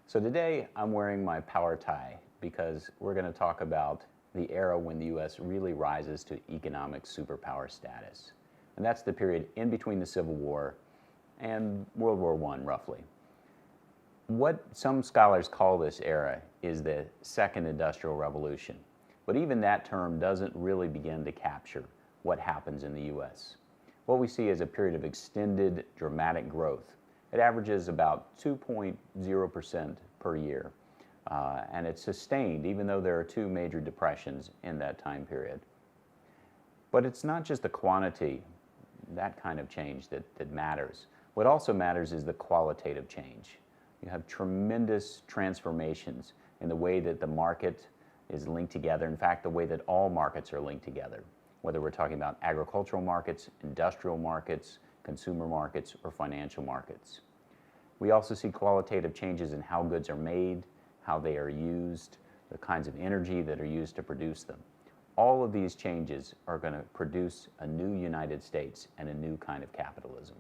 So today I'm wearing my power tie because we're going to talk about the era when the U.S. really rises to economic superpower status. And that's the period in between the Civil War and World War I, roughly. What some scholars call this era is the Second Industrial Revolution. But even that term doesn't really begin to capture what happens in the U.S. What we see is a period of extended, dramatic growth. It averages about 2.0% per year, and it's sustained even though there are two major depressions in that time period. But it's not just the quantity, that kind of change that matters. What also matters is the qualitative change. You have tremendous transformations in the way that the market is linked together. In fact, the way that all markets are linked together, whether we're talking about agricultural markets, industrial markets, consumer markets, or financial markets. We also see qualitative changes in how goods are made, how they are used, the kinds of energy that are used to produce them. All of these changes are going to produce a new United States and a new kind of capitalism.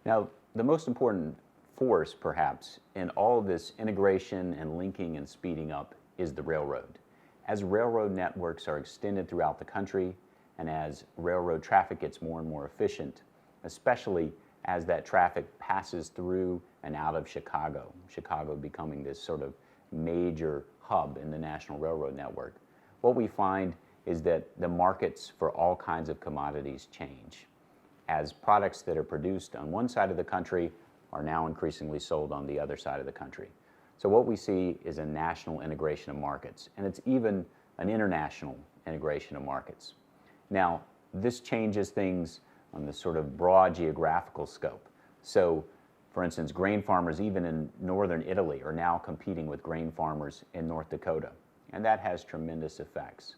Now, the most important force, perhaps, in all of this integration and linking and speeding up is the railroad. As railroad networks are extended throughout the country, and as railroad traffic gets more and more efficient, especially as that traffic passes through and out of Chicago, Chicago becoming this sort of major hub in the National Railroad Network, what we find is that the markets for all kinds of commodities change, as products that are produced on one side of the country are now increasingly sold on the other side of the country. So what we see is a national integration of markets, and it's even an international integration of markets. Now, this changes things on this sort of broad geographical scope. So, for instance, grain farmers even in northern Italy are now competing with grain farmers in North Dakota, and that has tremendous effects.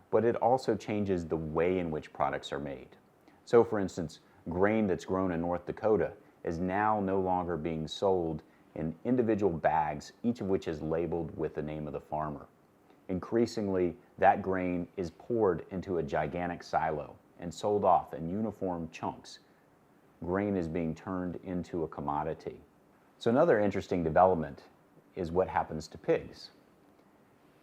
But it also changes the way in which products are made. So, for instance, grain that's grown in North Dakota is now no longer being sold in individual bags, each of which is labeled with the name of the farmer. Increasingly, that grain is poured into a gigantic silo and sold off in uniform chunks. Grain is being turned into a commodity. So another interesting development is what happens to pigs.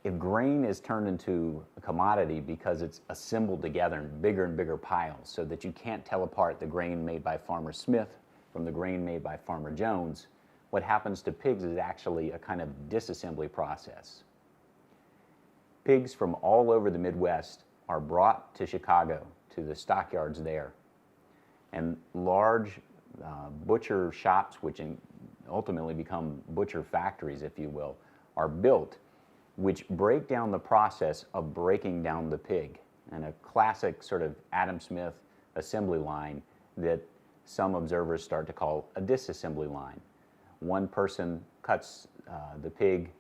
If grain is turned into a commodity because it's assembled together in bigger and bigger piles so that you can't tell apart the grain made by Farmer Smith from the grain made by Farmer Jones, what happens to pigs is actually a kind of disassembly process. Pigs from all over the Midwest are brought to Chicago, to the stockyards there. And large butcher shops, which ultimately become butcher factories, if you will, are built, which break down the process of breaking down the pig. And a classic sort of Adam Smith assembly line that some observers start to call a disassembly line. One person cuts the pig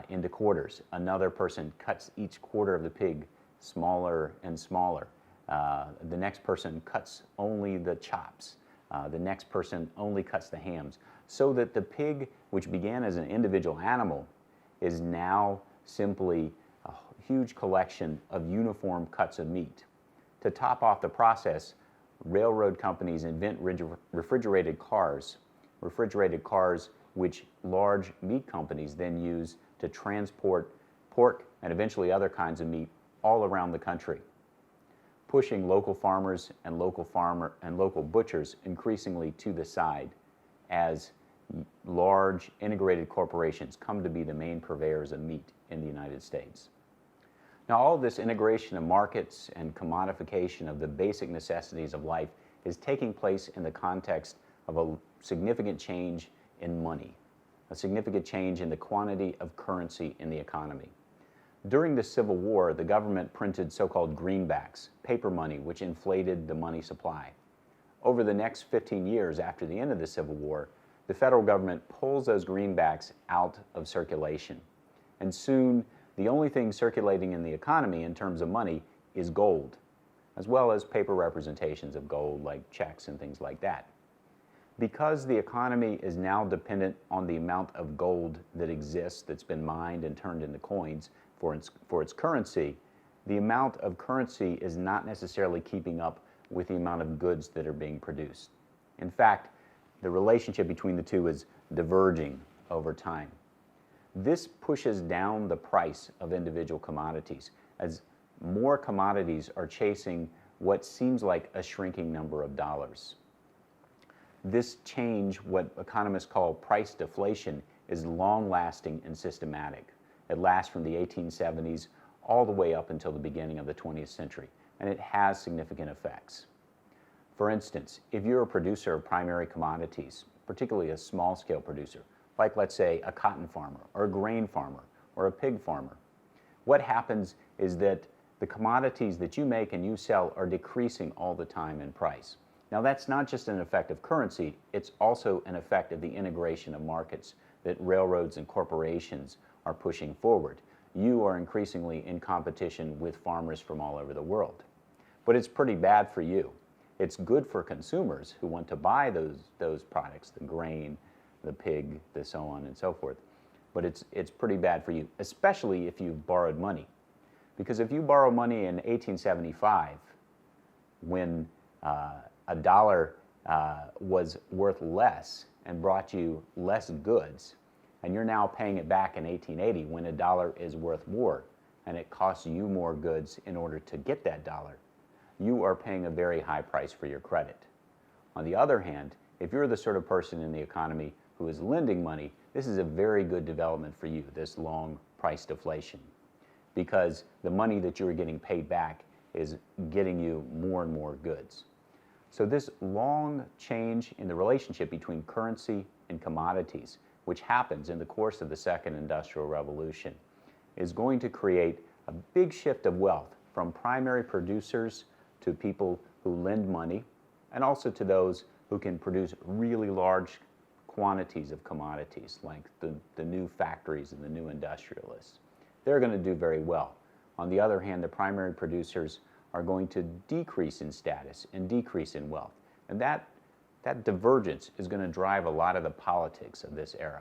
into quarters. Another person cuts each quarter of the pig smaller and smaller. The next person cuts only the chops. The next person only cuts the hams. So that the pig, which began as an individual animal, is now simply a huge collection of uniform cuts of meat. To top off the process, railroad companies invent refrigerated cars which large meat companies then use to transport pork and eventually other kinds of meat all around the country, pushing local farmers and local butchers increasingly to the side as large integrated corporations come to be the main purveyors of meat in the United States. Now, all of this integration of markets and commodification of the basic necessities of life is taking place in the context of a significant change in money, a significant change in the quantity of currency in the economy. During the Civil War, the government printed so-called greenbacks, paper money, which inflated the money supply. Over the next 15 years after the end of the Civil War, the federal government pulls those greenbacks out of circulation. And soon, the only thing circulating in the economy in terms of money is gold, as well as paper representations of gold like checks and things like that. Because the economy is now dependent on the amount of gold that exists, that's been mined and turned into coins for its currency, the amount of currency is not necessarily keeping up with the amount of goods that are being produced. In fact, the relationship between the two is diverging over time. This pushes down the price of individual commodities as more commodities are chasing what seems like a shrinking number of dollars. This change, what economists call price deflation, is long-lasting and systematic. It lasts from the 1870s all the way up until the beginning of the 20th century, and it has significant effects. For instance, if you're a producer of primary commodities, particularly a small-scale producer, like let's say a cotton farmer or a grain farmer or a pig farmer, what happens is that the commodities that you make and you sell are decreasing all the time in price. Now that's not just an effect of currency, it's also an effect of the integration of markets that railroads and corporations are pushing forward. You are increasingly in competition with farmers from all over the world. But it's pretty bad for you. It's good for consumers who want to buy those products, the grain, the pig, the so on and so forth. But it's pretty bad for you, especially if you've borrowed money. Because if you borrow money in 1875, when a dollar was worth less and brought you less goods, and you're now paying it back in 1880 when a dollar is worth more and it costs you more goods in order to get that dollar, you are paying a very high price for your credit. On the other hand, if you're the sort of person in the economy who is lending money, this is a very good development for you, this long price deflation, because the money that you're getting paid back is getting you more and more goods. So this long change in the relationship between currency and commodities, which happens in the course of the second industrial revolution, is going to create a big shift of wealth from primary producers to people who lend money, and also to those who can produce really large quantities of commodities, like the new factories and the new industrialists. They're going to do very well. On the other hand, the primary producers are going to decrease in status and decrease in wealth. And that divergence is going to drive a lot of the politics of this era.